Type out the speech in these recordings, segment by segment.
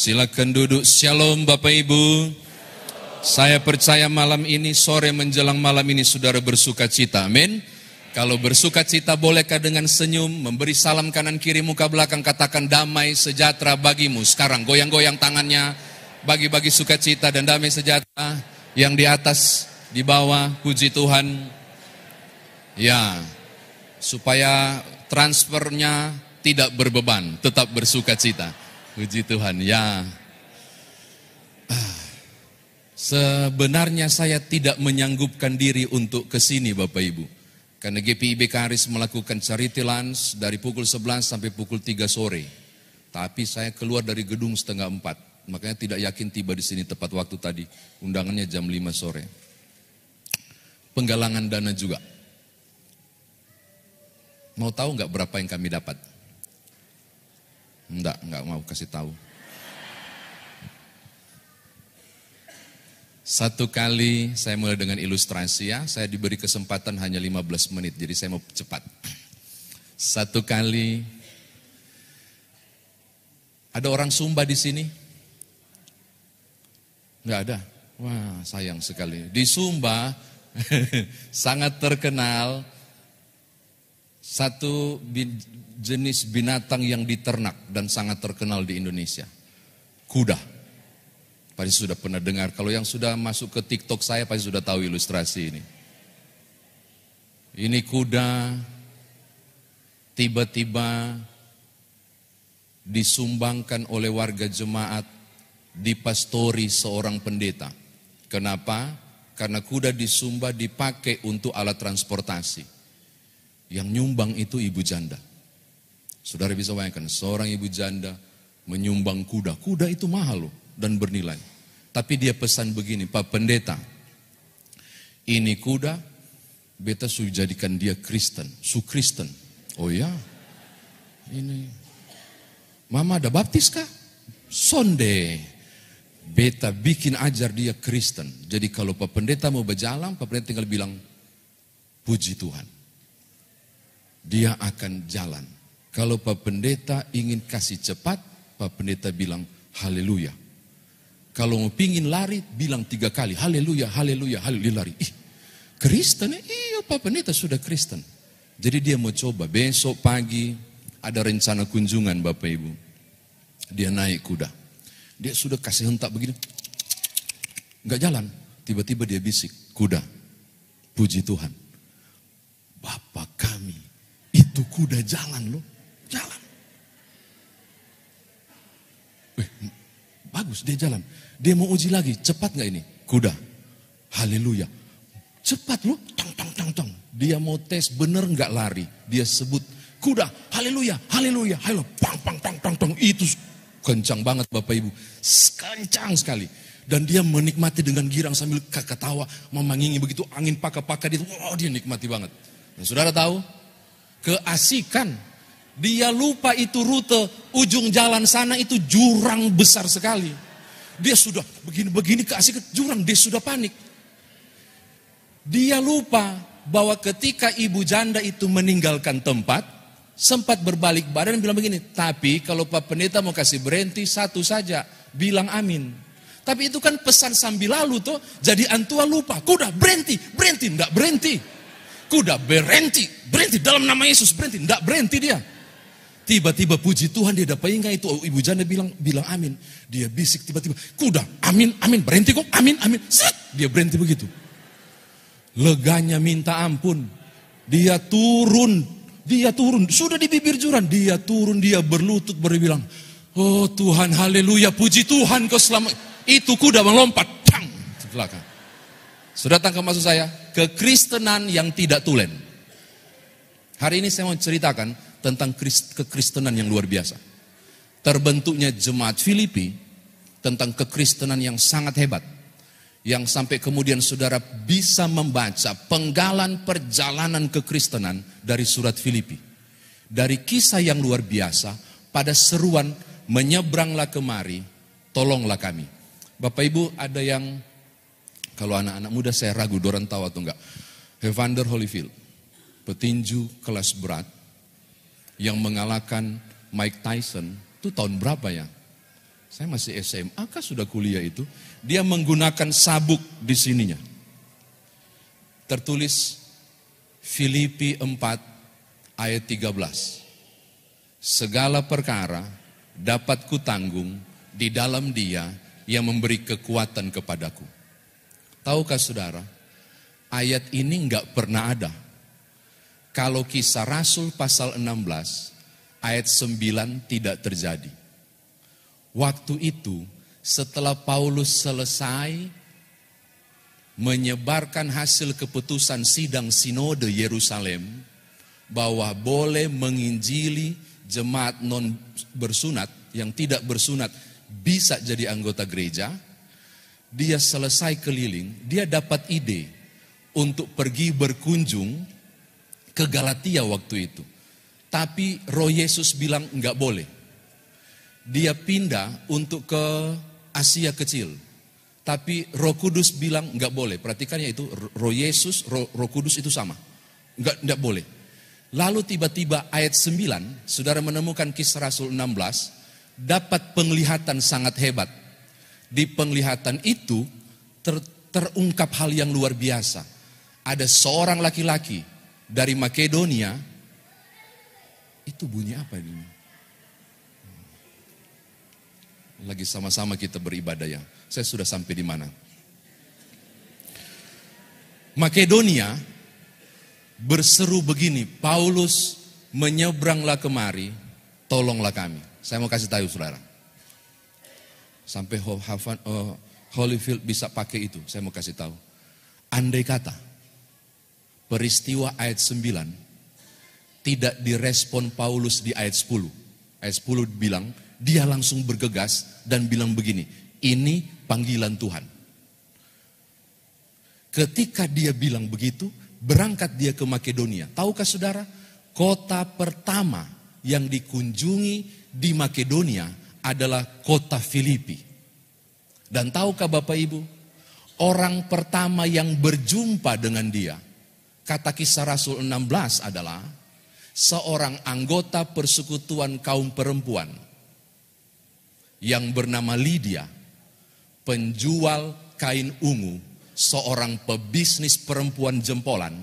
Silakan duduk. Shalom Bapak Ibu. Saya percaya malam ini, sore menjelang malam ini saudara bersuka cita. Amin. Kalau bersuka cita, bolehkah dengan senyum memberi salam kanan kiri muka belakang, katakan damai sejahtera bagimu. Sekarang goyang-goyang tangannya, bagi-bagi sukacita dan damai sejahtera. Yang di atas, di bawah, puji Tuhan. Ya, supaya transfernya tidak berbeban, tetap bersuka cita. Puji Tuhan, ya. Sebenarnya saya tidak menyanggupkan diri untuk ke sini Bapak Ibu. Karena GPIB Karis melakukan charity lunch dari pukul 11 sampai pukul 3 sore. Tapi saya keluar dari gedung setengah 4. Makanya tidak yakin tiba di sini tepat waktu tadi. Undangannya jam 5 sore. Penggalangan dana juga. Mau tahu nggak berapa yang kami dapat? Enggak mau kasih tahu. Satu kali saya mulai dengan ilustrasi ya, saya diberi kesempatan hanya 15 menit, jadi saya mau cepat. Satu kali, ada orang Sumba di sini? Enggak ada? Wah sayang sekali. Di Sumba sangat terkenal satu jenis binatang yang diternak dan sangat terkenal di Indonesia. Kuda. Pasti sudah pernah dengar. Kalau yang sudah masuk ke TikTok saya pasti sudah tahu ilustrasi ini. Ini kuda tiba-tiba disumbangkan oleh warga jemaat, dipastori seorang pendeta. Kenapa? Karena kuda di Sumba dipakai untuk alat transportasi. Yang nyumbang itu ibu janda. Saudara bisa bayangkan, seorang ibu janda menyumbang kuda. Kuda itu mahal loh dan bernilai. Tapi dia pesan begini, Pak Pendeta, ini kuda, beta sudah jadikan dia Kristen, Kristen. Oh ya, ini, Mama ada baptis kah? Sonde, beta bikin ajar dia Kristen. Jadi kalau Pak Pendeta mau berjalan, Pak Pendeta tinggal bilang, puji Tuhan. Dia akan jalan. Kalau Pak Pendeta ingin kasih cepat, Pak Pendeta bilang haleluya. Kalau mau pingin lari, bilang 3 kali haleluya, haleluya, haleluya, lari. Kristen? Iya Pak Pendeta sudah Kristen. Jadi dia mau coba, besok pagi ada rencana kunjungan Bapak Ibu. Dia naik kuda. Dia sudah kasih hentak begini. Enggak jalan. Tiba-tiba dia bisik, kuda, puji Tuhan. Bapak kami, itu kuda jalan loh. Jalan. Bagus dia jalan. Dia mau uji lagi, cepat gak ini? Kuda. Haleluya. Cepat loh. Tong, tong, tong, tong. Dia mau tes bener gak lari. Dia sebut kuda. Haleluya. Haleluya. Haleluya. Pang, pang, pang, pang, pang. Itu kencang banget Bapak Ibu. Kencang sekali. Dan dia menikmati dengan girang sambil ketawa. Memangingi begitu angin paka-paka. Dia nikmati banget. Dan saudara tahu? Keasikan. Dia lupa itu rute ujung jalan sana itu jurang besar sekali. Dia sudah begini-begini keasikan jurang, dia sudah panik. Dia lupa bahwa ketika ibu janda itu meninggalkan tempat, sempat berbalik badan dan bilang begini, tapi kalau Pak Pendeta mau kasih berhenti satu saja, bilang amin. Tapi itu kan pesan sambil lalu tuh, jadi antua lupa, kuda berhenti, enggak berhenti. Kuda berhenti, dalam nama Yesus berhenti, enggak berhenti dia. Tiba-tiba puji Tuhan dia dapat ingat itu ibu janda bilang amin. Dia bisik tiba-tiba, kuda amin, berhenti kok, amin. Set, dia berhenti begitu. Leganya minta ampun. Dia turun, sudah di bibir jurang, dia turun, dia berlutut berbilang, oh Tuhan haleluya, puji Tuhan kau selamat. Itu kuda melompat, tang, ke belakang. Sudah tangkap maksud saya? Kekristenan yang tidak tulen. Hari ini saya mau ceritakan tentang kekristenan yang luar biasa. Terbentuknya jemaat Filipi tentang kekristenan yang sangat hebat. Yang sampai kemudian saudara bisa membaca penggalan perjalanan kekristenan dari surat Filipi. Dari kisah yang luar biasa pada seruan menyeberanglah kemari, tolonglah kami. Bapak Ibu ada yang, kalau anak-anak muda saya ragu, dorang tahu atau enggak. Evander Holyfield, petinju kelas berat yang mengalahkan Mike Tyson, itu tahun berapa ya? Saya masih SMA kah sudah kuliah itu. Dia menggunakan sabuk di sininya. Tertulis Filipi 4 ayat 13. Segala perkara dapat kutanggung di dalam Dia yang memberi kekuatan kepadaku. Tahukah saudara, ayat ini enggak pernah ada. Kalau Kisah Rasul pasal 16, ayat 9 tidak terjadi. Waktu itu, setelah Paulus selesai menyebarkan hasil keputusan sidang sinode Yerusalem, bahwa boleh menginjili jemaat non bersunat, yang tidak bersunat bisa jadi anggota gereja, dia selesai keliling, dia dapat ide untuk pergi berkunjung ke Galatia waktu itu. Tapi Roh Yesus bilang enggak boleh. Dia pindah untuk ke Asia Kecil. Tapi Roh Kudus bilang enggak boleh. Perhatikan ya itu, Roh Yesus, Roh Kudus itu sama. Enggak boleh. Lalu tiba-tiba ayat 9, saudara menemukan Kisah Rasul 16, dapat penglihatan sangat hebat. Di penglihatan itu terungkap hal yang luar biasa. Ada seorang laki-laki dari Makedonia, itu bunyi apa ini? Lagi sama-sama kita beribadah ya. Saya sudah sampai di mana? Makedonia berseru begini, Paulus menyeberanglah kemari, tolonglah kami. Saya mau kasih tahu saudara. Sampai Holyfield bisa pakai itu, saya mau kasih tahu. Andai kata peristiwa ayat 9 tidak direspon Paulus di ayat 10. Ayat 10 bilang, dia langsung bergegas dan bilang begini, ini panggilan Tuhan. Ketika dia bilang begitu, berangkat dia ke Makedonia. Tahukah saudara, kota pertama yang dikunjungi di Makedonia adalah kota Filipi. Dan tahukah Bapak Ibu, orang pertama yang berjumpa dengan dia, kata Kisah Rasul 16 adalah seorang anggota persekutuan kaum perempuan yang bernama Lydia, penjual kain ungu, seorang pebisnis perempuan jempolan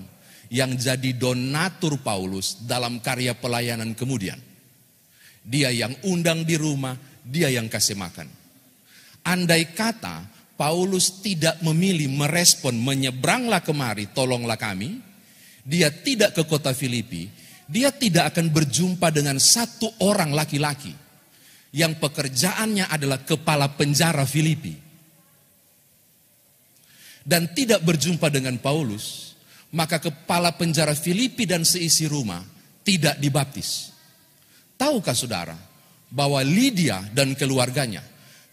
yang jadi donatur Paulus dalam karya pelayanan kemudian. Dia yang undang di rumah, dia yang kasih makan. Andai kata Paulus tidak memilih merespon, menyeberanglah kemari, tolonglah kami, dia tidak ke kota Filipi, dia tidak akan berjumpa dengan satu orang laki-laki yang pekerjaannya adalah kepala penjara Filipi. Dan tidak berjumpa dengan Paulus, maka kepala penjara Filipi dan seisi rumah tidak dibaptis. Tahukah saudara bahwa Lydia dan keluarganya,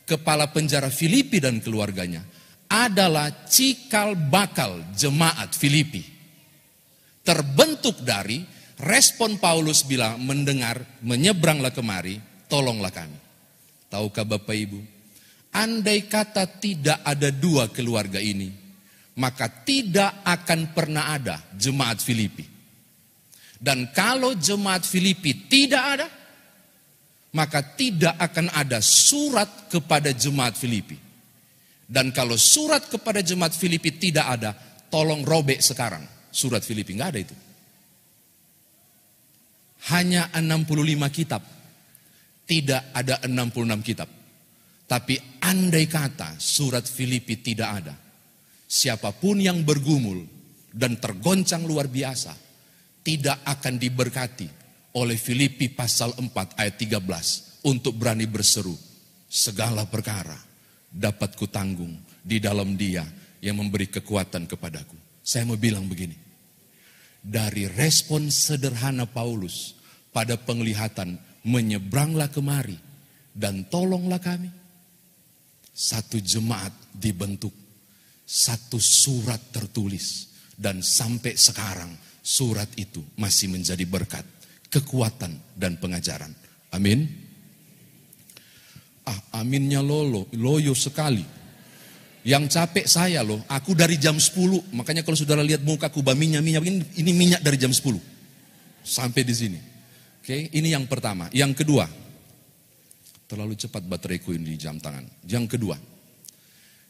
kepala penjara Filipi dan keluarganya adalah cikal bakal jemaat Filipi. Terbentuk dari respon Paulus bilang mendengar, menyeberanglah kemari, tolonglah kami. Tahukah Bapak Ibu, andai kata tidak ada dua keluarga ini, maka tidak akan pernah ada jemaat Filipi. Dan kalau jemaat Filipi tidak ada, maka tidak akan ada surat kepada jemaat Filipi. Dan kalau surat kepada jemaat Filipi tidak ada, tolong robek sekarang surat Filipi, nggak ada itu. Hanya 65 kitab, tidak ada 66 kitab. Tapi andai kata surat Filipi tidak ada, siapapun yang bergumul dan tergoncang luar biasa tidak akan diberkati oleh Filipi pasal 4 ayat 13 untuk berani berseru, segala perkara dapat kutanggung di dalam Dia yang memberi kekuatan kepadaku. Saya mau bilang begini, dari respon sederhana Paulus pada penglihatan, menyeberanglah kemari dan tolonglah kami, satu jemaat dibentuk, satu surat tertulis, dan sampai sekarang surat itu masih menjadi berkat, kekuatan dan pengajaran. Amin. Aminnya loyo sekali. Yang capek saya loh, aku dari jam 10, makanya kalau saudara lihat mukaku minyak ini minyak dari jam 10 sampai di sini. Oke, ini yang pertama. Yang kedua, Terlalu cepat bateraiku ini di jam tangan. Yang kedua,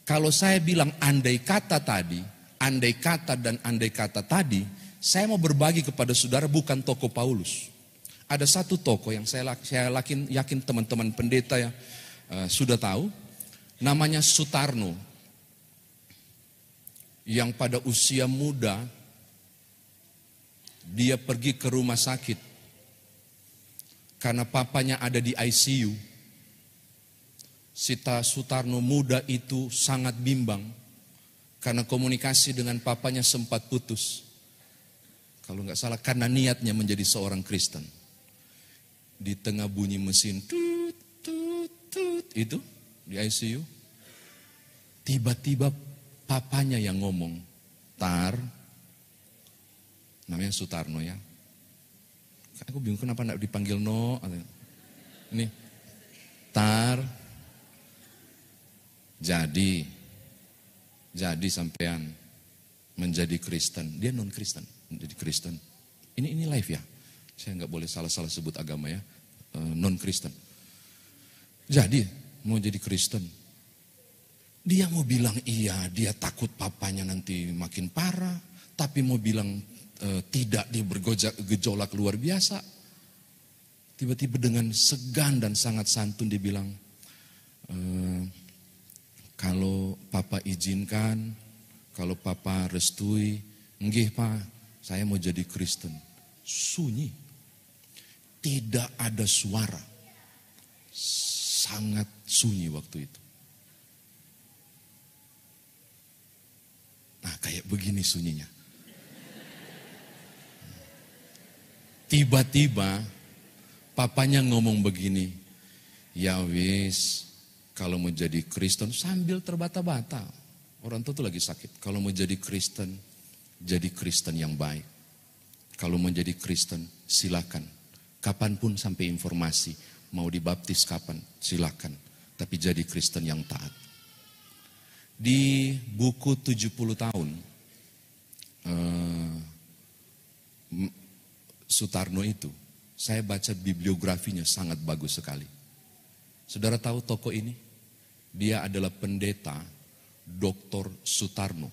kalau saya bilang andai kata tadi, andai kata dan andai kata tadi, saya mau berbagi kepada saudara bukan tokoh Paulus. Ada satu tokoh yang saya yakin teman-teman pendeta ya sudah tahu, namanya Sutarno. Yang pada usia muda, dia pergi ke rumah sakit karena papanya ada di ICU. Sita Sutarno muda itu sangat bimbang karena komunikasi dengan papanya sempat putus. Kalau nggak salah karena niatnya menjadi seorang Kristen. Di tengah bunyi mesin tut tut tut itu di ICU, tiba-tiba papanya yang ngomong, Tar, namanya Sutarno ya. Aku bingung kenapa nggak dipanggil No. Ini Tar. Jadi sampean menjadi Kristen, dia non Kristen, menjadi Kristen. Ini live ya, saya nggak boleh salah-salah sebut agama ya, non Kristen. Jadi mau jadi Kristen, dia mau bilang iya, dia takut papanya nanti makin parah, tapi mau bilang tidak, dia bergejolak luar biasa. Tiba-tiba dengan segan dan sangat santun dia bilang, kalau papa izinkan, kalau papa restui, nggih pak, saya mau jadi Kristen. Sunyi, tidak ada suara, sangat sunyi waktu itu. Nah kayak begini sunyinya. Tiba-tiba papanya ngomong begini, ya wis, kalau mau jadi Kristen sambil terbata-bata. Orang tua tuh lagi sakit. Kalau mau jadi Kristen yang baik. Kalau mau jadi Kristen, silakan. Kapanpun sampai informasi, mau dibaptis kapan, silakan. Tapi jadi Kristen yang taat. Di buku 70 tahun, Sutarno itu, saya baca bibliografinya sangat bagus sekali. Saudara tahu tokoh ini? Dia adalah pendeta Dr. Sutarno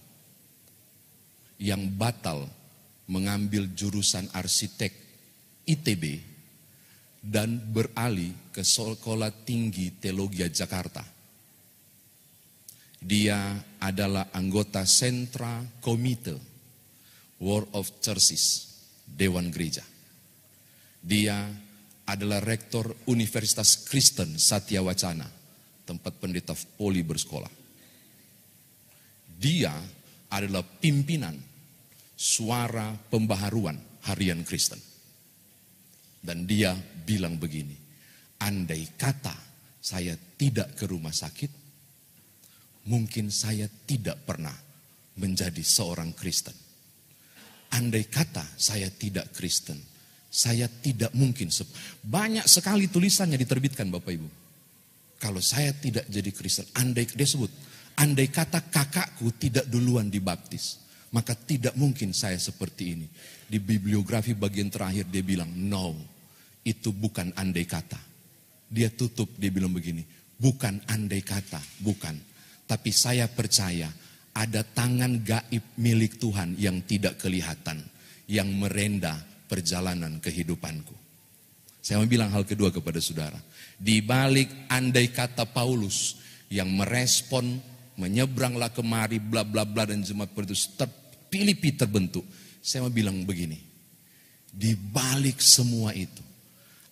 yang batal mengambil jurusan arsitek ITB dan beralih ke Sekolah Tinggi Teologi Jakarta. Dia adalah anggota Sentra Komite World of Churches, Dewan Gereja. Dia adalah rektor Universitas Kristen Satya Wacana, tempat pendeta Poli bersekolah. Dia adalah pimpinan Suara Pembaharuan Harian Kristen. Dan dia bilang begini, andai kata saya tidak ke rumah sakit, mungkin saya tidak pernah menjadi seorang Kristen. Andai kata saya tidak Kristen, saya tidak mungkin. Banyak sekali tulisannya diterbitkan Bapak Ibu. Kalau saya tidak jadi Kristen, dia sebut, andai kata kakakku tidak duluan dibaptis, maka tidak mungkin saya seperti ini. Di bibliografi bagian terakhir dia bilang, no, itu bukan andai kata. Dia tutup, dia bilang begini, bukan andai kata, bukan. Tapi saya percaya ada tangan gaib milik Tuhan yang tidak kelihatan, yang merenda perjalanan kehidupanku. Saya mau bilang hal kedua kepada saudara. Di balik andai kata Paulus yang merespon, menyeberanglah kemari, bla bla bla, dan jemaat Petrus Filipi terbentuk. Saya mau bilang begini. Di balik semua itu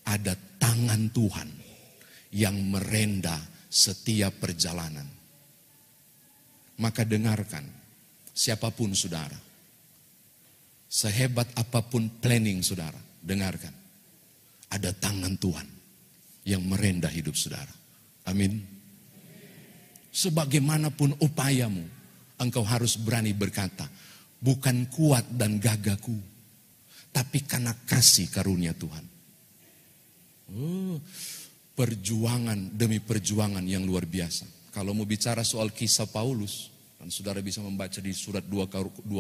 ada tangan Tuhan yang merenda setiap perjalanan. Maka dengarkan, siapapun saudara, sehebat apapun planning saudara, dengarkan. Ada tangan Tuhan yang merenda hidup saudara. Amin. Sebagaimanapun upayamu, engkau harus berani berkata, bukan kuat dan gagahku, tapi karena kasih karunia Tuhan. Perjuangan demi perjuangan yang luar biasa. Kalau mau bicara soal kisah Paulus, dan saudara bisa membaca di surat 2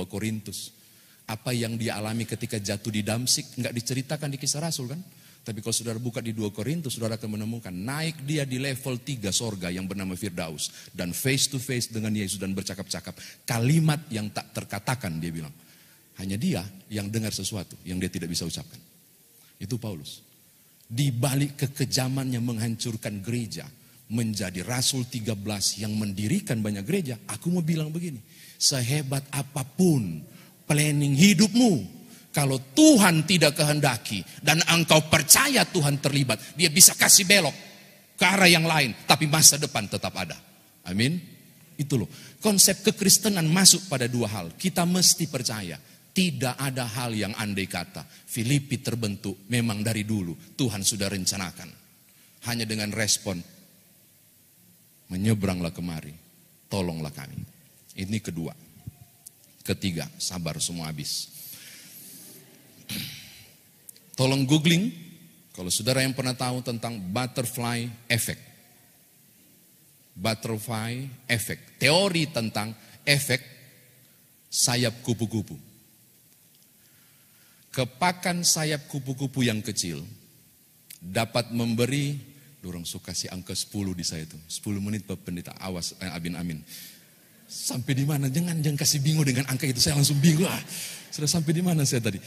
Korintus. Apa yang dia alami ketika jatuh di Damsik, enggak diceritakan di Kisah Rasul kan? Tapi kalau saudara buka di 2 Korintus, saudara akan menemukan naik dia di level 3 sorga yang bernama Firdaus. Dan face to face dengan Yesus dan bercakap-cakap. Kalimat yang tak terkatakan dia bilang. Hanya dia yang dengar sesuatu yang dia tidak bisa ucapkan. Itu Paulus. Di balik kekejamannya menghancurkan gereja. Menjadi Rasul 13 yang mendirikan banyak gereja. Aku mau bilang begini. Sehebat apapun planning hidupmu. Kalau Tuhan tidak kehendaki dan engkau percaya Tuhan terlibat, dia bisa kasih belok ke arah yang lain, tapi masa depan tetap ada. Amin. Itu loh. Konsep kekristenan masuk pada 2 hal. Kita mesti percaya, tidak ada hal yang andai kata. Filipi terbentuk memang dari dulu Tuhan sudah rencanakan. Hanya dengan respon, menyeberanglah kemari, tolonglah kami. Ini kedua. Ketiga, sabar semua habis. Tolong googling, kalau saudara yang pernah tahu tentang butterfly effect. Butterfly effect, teori tentang efek sayap kupu-kupu. Kepakan sayap kupu-kupu yang kecil dapat memberi, dorong suka si angka 10 di saya itu. 10 menit Pak Pendeta, awas amin. Sampai di mana? Jangan kasih bingung dengan angka itu, saya langsung bingung. Sudah sampai di mana saya tadi?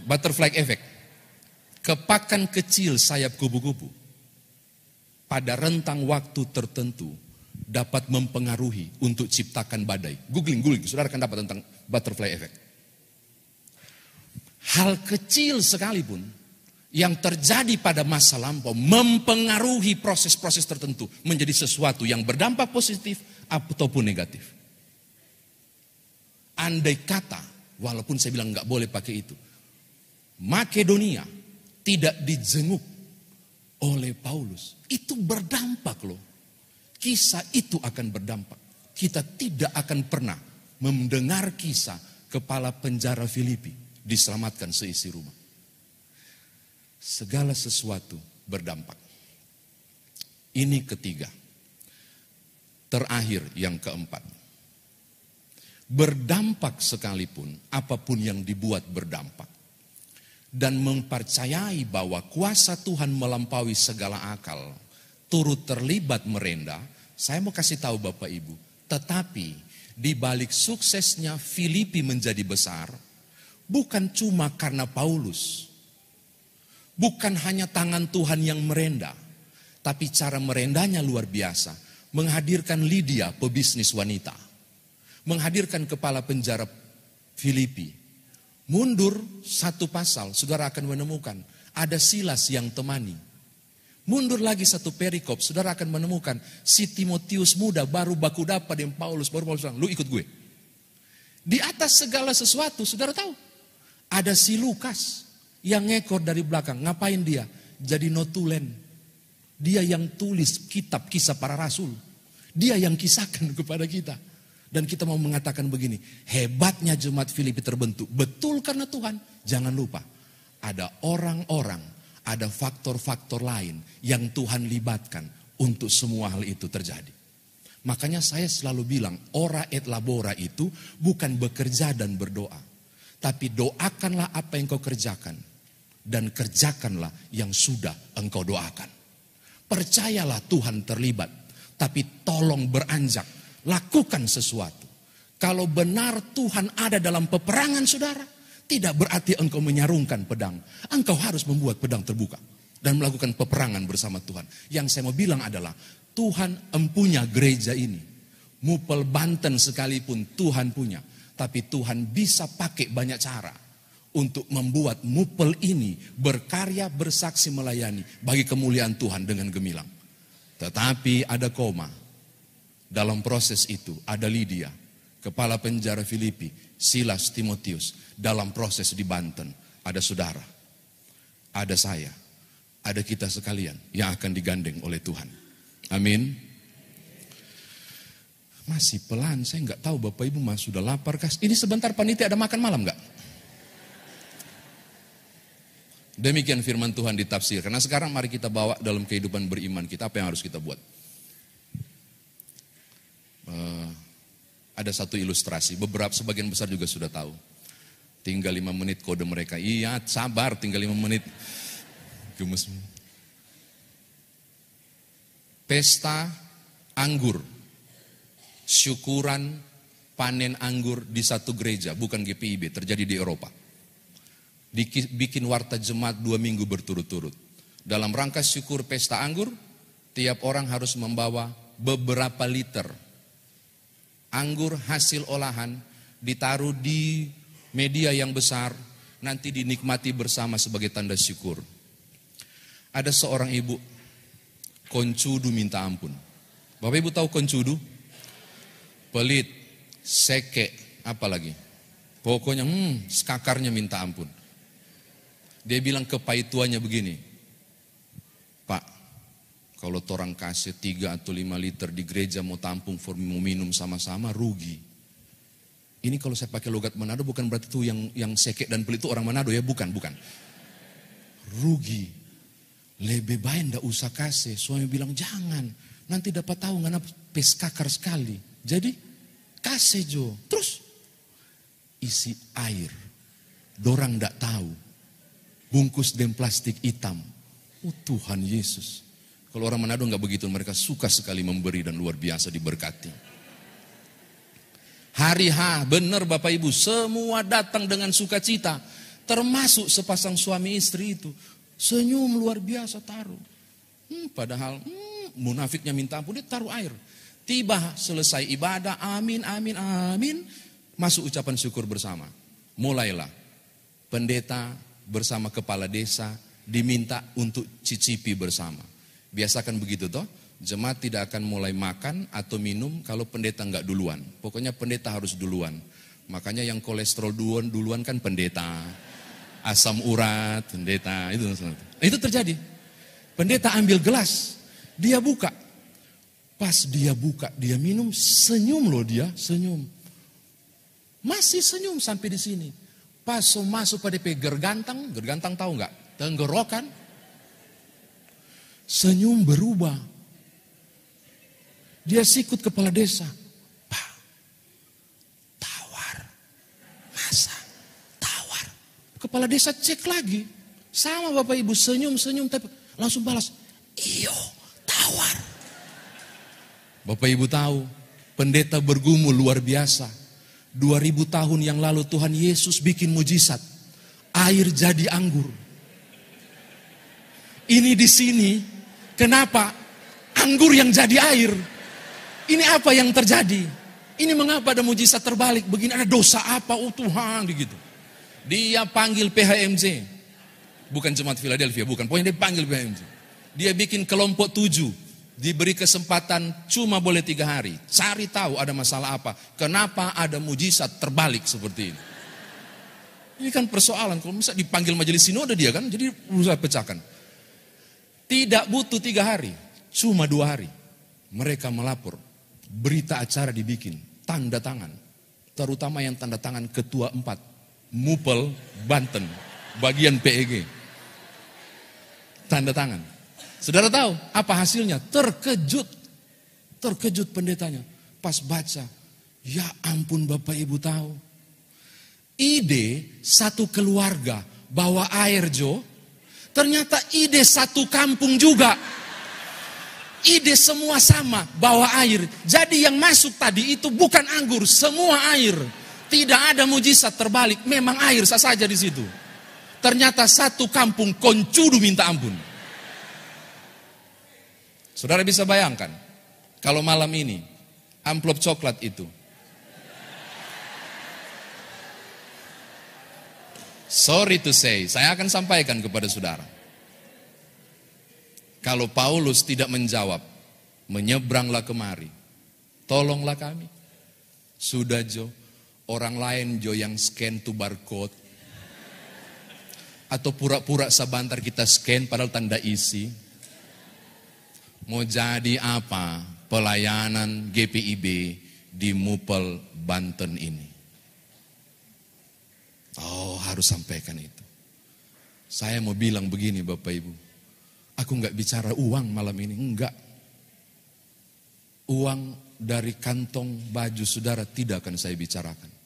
Butterfly effect. Kepakan kecil sayap kupu-kupu pada rentang waktu tertentu dapat mempengaruhi untuk ciptakan badai. Googling, saudara akan dapat tentang butterfly effect. Hal kecil sekalipun yang terjadi pada masa lampau mempengaruhi proses-proses tertentu menjadi sesuatu yang berdampak positif ataupun negatif. Andai kata, walaupun saya bilang nggak boleh pakai itu, Makedonia tidak dijenguk oleh Paulus, itu berdampak loh. Kisah itu akan berdampak. Kita tidak akan pernah mendengar kisah kepala penjara Filipi diselamatkan seisi rumah. Segala sesuatu berdampak. Ini ketiga. Terakhir yang keempat. Berdampak sekalipun, apapun yang dibuat berdampak. Dan mempercayai bahwa kuasa Tuhan melampaui segala akal, turut terlibat merendah. Saya mau kasih tahu Bapak Ibu, tetapi di balik suksesnya Filipi menjadi besar, bukan cuma karena Paulus, bukan hanya tangan Tuhan yang merendah, tapi cara merendahnya luar biasa. Menghadirkan Lydia, pebisnis wanita, menghadirkan kepala penjara Filipi. Mundur 1 pasal, saudara akan menemukan ada Silas yang temani. Mundur lagi 1 perikop, saudara akan menemukan si Timotius muda baru baku dapat dengan Paulus. Baru Paulus bilang, lu ikut gue. Di atas segala sesuatu, saudara tahu, ada si Lukas yang ngekor dari belakang. Ngapain dia? Jadi notulen. Dia yang tulis kitab kisah para rasul. Dia yang kisahkan kepada kita. Dan kita mau mengatakan begini, hebatnya jemaat Filipi terbentuk. Betul karena Tuhan. Jangan lupa, ada orang-orang, ada faktor-faktor lain yang Tuhan libatkan untuk semua hal itu terjadi. Makanya saya selalu bilang, ora et labora itu bukan bekerja dan berdoa. Tapi doakanlah apa yang kau kerjakan. Dan kerjakanlah yang sudah engkau doakan. Percayalah Tuhan terlibat. Tapi tolong beranjak. Lakukan sesuatu. Kalau benar Tuhan ada dalam peperangan saudara, tidak berarti engkau menyarungkan pedang. Engkau harus membuat pedang terbuka dan melakukan peperangan bersama Tuhan. Yang saya mau bilang adalah, Tuhan empunya gereja ini. Mupel Banten sekalipun Tuhan punya. Tapi Tuhan bisa pakai banyak cara untuk membuat Mupel ini berkarya, bersaksi, melayani bagi kemuliaan Tuhan dengan gemilang. Tetapi ada koma. Dalam proses itu ada Lydia, kepala penjara Filipi, Silas, Timotius. Dalam proses di Banten ada saudara, ada saya, ada kita sekalian yang akan digandeng oleh Tuhan. Amin. Masih pelan, saya nggak tahu Bapak Ibu mas sudah lapar kah? Ini sebentar panitia ada makan malam nggak? Demikian firman Tuhan ditafsir. Karena sekarang mari kita bawa dalam kehidupan beriman kita, apa yang harus kita buat. Ada satu ilustrasi, sebagian besar juga sudah tahu. Tinggal 5 menit kode mereka, iya sabar tinggal 5 menit. gemes. Pesta anggur, syukuran panen anggur di satu gereja, bukan GPIB, terjadi di Eropa. Bikin warta jemaat 2 minggu berturut-turut. Dalam rangka syukur pesta anggur, tiap orang harus membawa beberapa liter anggur hasil olahan, ditaruh di media yang besar, nanti dinikmati bersama sebagai tanda syukur. Ada seorang ibu, koncudu minta ampun. Bapak Ibu tahu koncudu? Pelit, seke, apa lagi? Pokoknya skakarnya minta ampun. Dia bilang ke paituannya begini, Pak, kalau torang kasih 3 atau 5 liter di gereja mau tampung, mau minum sama-sama, rugi. Ini kalau saya pakai logat Manado bukan berarti itu yang seke dan pelit itu orang Manado ya, bukan. Rugi. Lebih baik ndak usah kasih. Suami bilang jangan, nanti dapat tahu ngana peskakar sekali. Jadi kasih Jo. Terus isi air. Dorang ndak tahu. Bungkus dem plastik hitam. Oh Tuhan Yesus. Kalau orang Manado nggak begitu, mereka suka sekali memberi dan luar biasa diberkati. Hari H, benar Bapak Ibu, semua datang dengan sukacita. Termasuk sepasang suami istri itu. Senyum luar biasa taruh. Padahal munafiknya minta ampun, dia taruh air. Tiba selesai ibadah, amin, amin, amin. Masuk ucapan syukur bersama. Mulailah pendeta bersama kepala desa diminta untuk cicipi bersama. Biasakan begitu toh. Jemaat tidak akan mulai makan atau minum kalau pendeta enggak duluan. Pokoknya pendeta harus duluan. Makanya yang kolesterol duluan kan pendeta. Asam urat, pendeta, itu terjadi. Pendeta ambil gelas, dia buka. Pas dia buka, dia minum, senyum loh dia, senyum. Masih senyum sampai di sini. Pas masuk pada gergantang tahu nggak? Tenggorokan. Senyum berubah. Dia sikut kepala desa. Pak, tawar, masa? Kepala desa cek lagi. Sama Bapak Ibu, senyum-senyum. Tapi langsung balas, iyo, tawar. Bapak Ibu tahu, pendeta bergumul luar biasa. 2000 tahun yang lalu Tuhan Yesus bikin mujizat. Air jadi anggur. Ini di sini, kenapa? Anggur yang jadi air. Ini apa yang terjadi? Ini mengapa ada mujizat terbalik? Begini ada dosa apa? Oh Tuhan, begitu. Dia panggil PHMJ. Bukan Jemaat Philadelphia, bukan. Pokoknya dia panggil PHMJ. Dia bikin kelompok 7. Diberi kesempatan cuma boleh 3 hari. Cari tahu ada masalah apa. Kenapa ada mujizat terbalik seperti ini. Ini kan persoalan. Kalau misalnya dipanggil majelis sinode dia kan. Jadi berusaha pecahkan. Tidak butuh 3 hari. Cuma 2 hari. Mereka melapor. Berita acara dibikin. Tanda tangan. Terutama yang tanda tangan ketua 4. Mupel, Banten, bagian PEG. Tanda tangan. Saudara tahu apa hasilnya? Terkejut pendetanya. Pas baca, ya ampun Bapak Ibu tahu. Ide satu keluarga bawa air Jo, ternyata ide satu kampung juga. Ide semua sama, bawa air. Jadi yang masuk tadi itu bukan anggur, semua air. Tidak ada mujizat terbalik, memang air saja di situ. Ternyata satu kampung koncudu minta ampun. Saudara bisa bayangkan, kalau malam ini amplop coklat itu, sorry to say, saya akan sampaikan kepada saudara. Kalau Paulus tidak menjawab, menyeberanglah kemari, tolonglah kami. Sudah Jo. Orang lain Jo yang scan tuh barcode. Atau pura-pura sebentar kita scan padahal tanda isi. Mau jadi apa pelayanan GPIB di Mupel, Banten ini? Oh harus sampaikan itu. Saya mau bilang begini Bapak Ibu. Aku enggak bicara uang malam ini, enggak. Uang dari kantong baju saudara tidak akan saya bicarakan.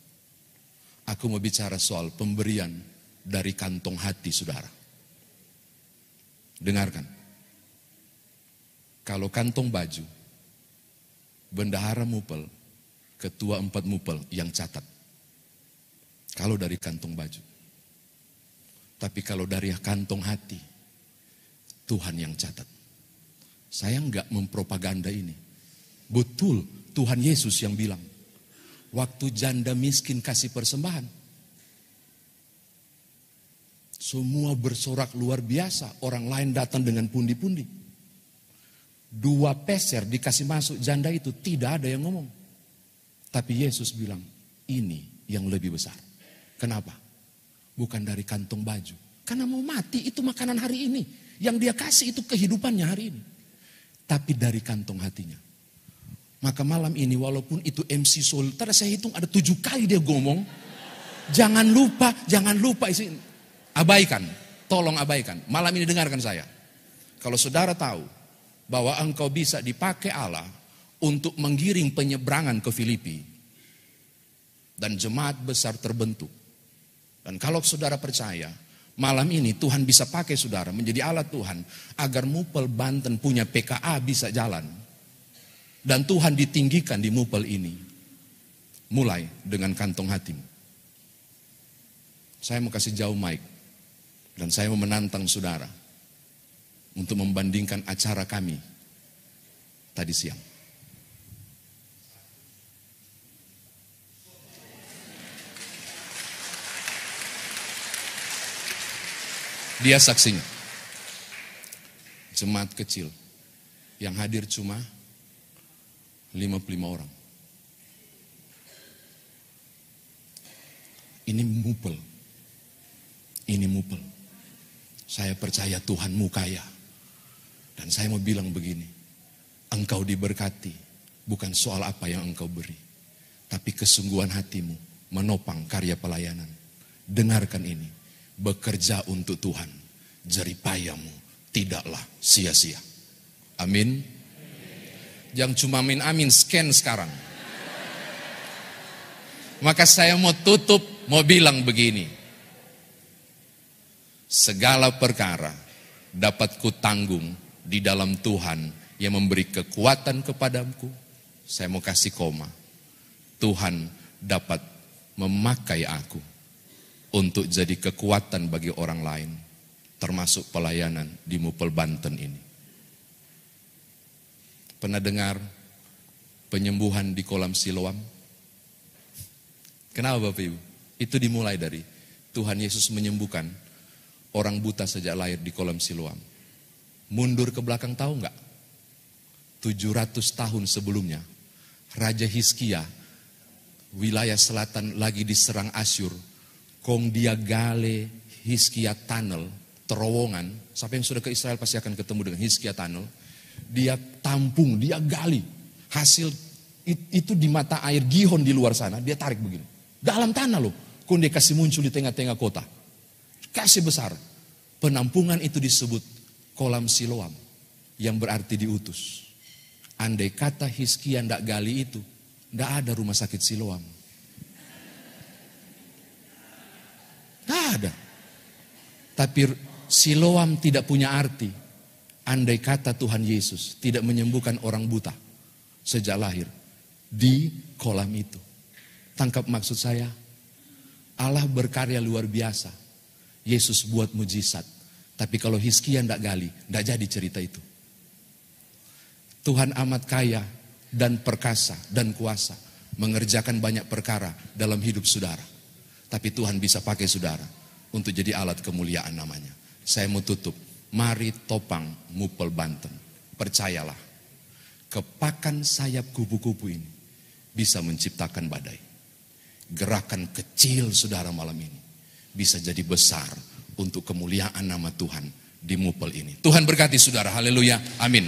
Aku mau bicara soal pemberian dari kantong hati saudara. Dengarkan. Kalau kantong baju, bendahara mupel, ketua 4 mupel yang catat. Kalau dari kantong baju. Tapi kalau dari kantong hati, Tuhan yang catat. Saya enggak mempropaganda ini. Betul, Tuhan Yesus yang bilang. Waktu janda miskin kasih persembahan. Semua bersorak luar biasa. Orang lain datang dengan pundi-pundi. 2 peser dikasih masuk janda itu, tidak ada yang ngomong. Tapi Yesus bilang, ini yang lebih besar. Kenapa? Bukan dari kantong baju. Karena mau mati itu makanan hari ini. Yang dia kasih itu kehidupannya hari ini. Tapi dari kantong hatinya. Maka malam ini walaupun itu MC Soul, tadi saya hitung ada 7 kali dia ngomong. Jangan lupa isi. Abaikan, tolong abaikan. Malam ini dengarkan saya. Kalau saudara tahu bahwa engkau bisa dipakai Allah untuk menggiring penyeberangan ke Filipi. Dan jemaat besar terbentuk. Dan kalau saudara percaya, malam ini Tuhan bisa pakai saudara menjadi alat Tuhan. Agar Mupel Banten punya PKA bisa jalan. Dan Tuhan ditinggikan di Mupel ini. Mulai dengan kantong hatimu. Saya mau kasih jauh mic. Dan saya mau menantang saudara. Untuk membandingkan acara kami tadi siang. Dia saksinya. Jemaat kecil. Yang hadir cuma 55 orang. Ini mupel. Ini mupel. Saya percaya Tuhanmu kaya. Dan saya mau bilang begini. Engkau diberkati. Bukan soal apa yang engkau beri. Tapi kesungguhan hatimu menopang karya pelayanan. Dengarkan ini. Bekerja untuk Tuhan. Jeripayamu tidaklah sia-sia. Amin. Jangan cuma amin scan sekarang. Maka saya mau tutup, mau bilang begini. Segala perkara dapat kutanggung di dalam Tuhan yang memberi kekuatan kepadaku. Saya mau kasih koma. Tuhan dapat memakai aku untuk jadi kekuatan bagi orang lain. Termasuk pelayanan di Mupel Banten ini. Pernah dengar penyembuhan di kolam Siloam? Kenapa Bapak Ibu? Itu dimulai dari Tuhan Yesus menyembuhkan orang buta sejak lahir di kolam Siloam. Mundur ke belakang tahu enggak? 700 tahun sebelumnya, Raja Hizkia, wilayah selatan lagi diserang Asyur. Kong dia gale Hizkia Tunnel, terowongan. Siapa yang sudah ke Israel pasti akan ketemu dengan Hizkia Tunnel. Dia tampung, dia gali. Hasil itu di mata air Gihon di luar sana, dia tarik begini. Dalam tanah loh. Kong dia kasih muncul di tengah-tengah kota. Kasih besar. Penampungan itu disebut kolam Siloam. Yang berarti diutus. Andai kata Hizkia ndak gali itu, ndak ada rumah sakit Siloam. Ndak ada. Tapi Siloam tidak punya arti. Andai kata Tuhan Yesus tidak menyembuhkan orang buta sejak lahir di kolam itu. Tangkap maksud saya? Allah berkarya luar biasa. Yesus buat mujizat. Tapi kalau Hizkia ndak gali, ndak jadi cerita itu. Tuhan amat kaya dan perkasa dan kuasa mengerjakan banyak perkara dalam hidup saudara. Tapi Tuhan bisa pakai saudara untuk jadi alat kemuliaan namanya. Saya mau tutup. Mari topang Mupel Banten. Percayalah. Kepakan sayap kupu-kupu ini bisa menciptakan badai. Gerakan kecil saudara malam ini bisa jadi besar untuk kemuliaan nama Tuhan di Mupel ini. Tuhan berkati saudara. Haleluya. Amin.